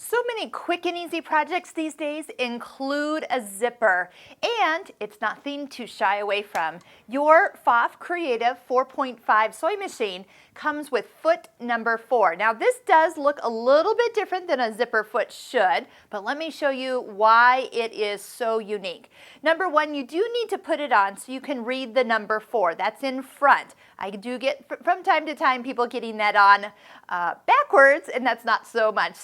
So many quick and easy projects these days include a zipper, and it's nothing to shy away from. Your Pfaff Creative 4.5 sewing machine comes with foot number 4. Now this does look a little bit different than a zipper foot should, but let me show you why it is so unique. Number 1, you do need to put it on so you can read the number 4. That's in front. I do get from time to time people getting that on backwards, and that's not so much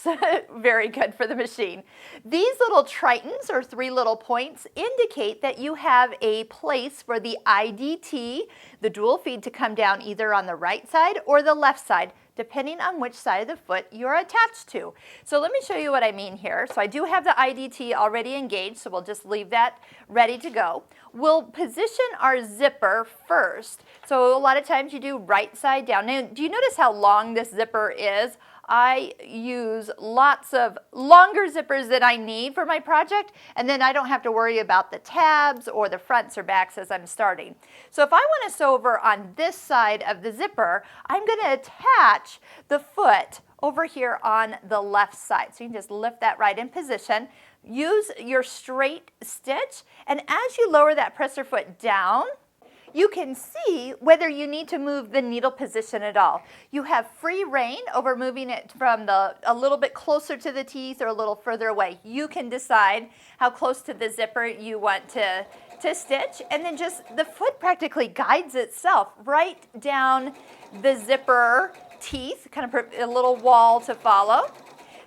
very good for the machine. These little tritons, or 3 little points, indicate that you have a place for the IDT, the dual feed, to come down either on the right side or the left side, depending on which side of the foot you're attached to. So let me show you what I mean here. So I do have the IDT already engaged, so we'll just leave that ready to go. We'll position our zipper first. So a lot of times you do right side down. Now, do you notice how long this zipper is? I use lots of longer zippers than I need for my project, and then I don't have to worry about the tabs or the fronts or backs as I'm starting. So if I want to sew over on this side of the zipper, I'm going to attach the foot over here on the left side. So you can just lift that right in position. Use your straight stitch, and as you lower that presser foot down, you can see whether you need to move the needle position at all. You have free reign over moving it from a little bit closer to the teeth or a little further away. You can decide how close to the zipper you want to stitch, and then just the foot practically guides itself right down the zipper teeth, kind of a little wall to follow.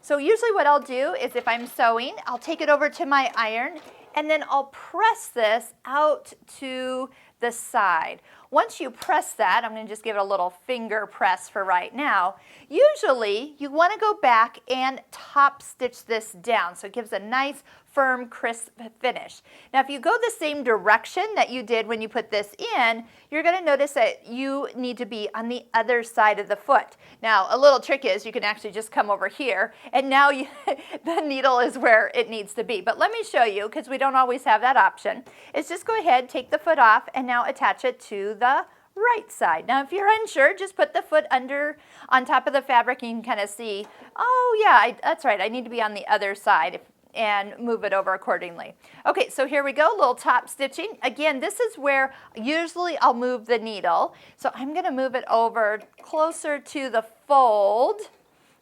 So usually what I'll do is, if I'm sewing, I'll take it over to my iron, and then I'll press this out to the side. Once you press that, I'm going to just give it a little finger press for right now. Usually you want to go back and top stitch this down so it gives a nice firm, crisp finish. Now if you go the same direction that you did when you put this in, you're going to notice that you need to be on the other side of the foot. Now a little trick is you can actually just come over here, and now the needle is where it needs to be. But let me show you, because we don't always have that option, is just go ahead, take the foot off, and now attach it to the right side. Now if you're unsure, just put the foot on top of the fabric, and you can kind of see, oh yeah, that's right, I need to be on the other side, and move it over accordingly. Okay, so here we go, little top stitching. Again, this is where usually I'll move the needle. So I'm going to move it over closer to the fold,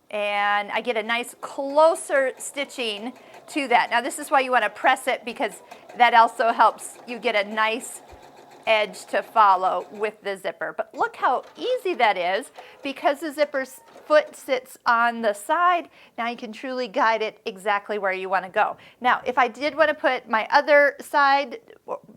and I get a nice closer stitching to that. Now this is why you want to press it, because that also helps you get a nice edge to follow with the zipper. But look how easy that is, because the zipper's foot sits on the side. Now you can truly guide it exactly where you want to go. Now if I did want to put my other side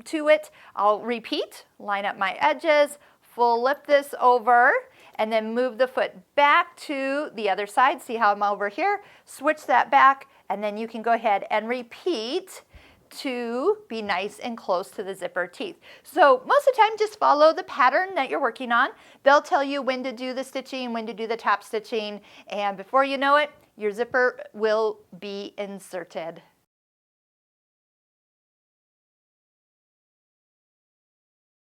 to it, I'll repeat, line up my edges, flip this over, and then move the foot back to the other side. See how I'm over here? Switch that back, and then you can go ahead and repeat to be nice and close to the zipper teeth. So most of the time, just follow the pattern that you're working on. They'll tell you when to do the stitching, when to do the top stitching, and before you know it, your zipper will be inserted.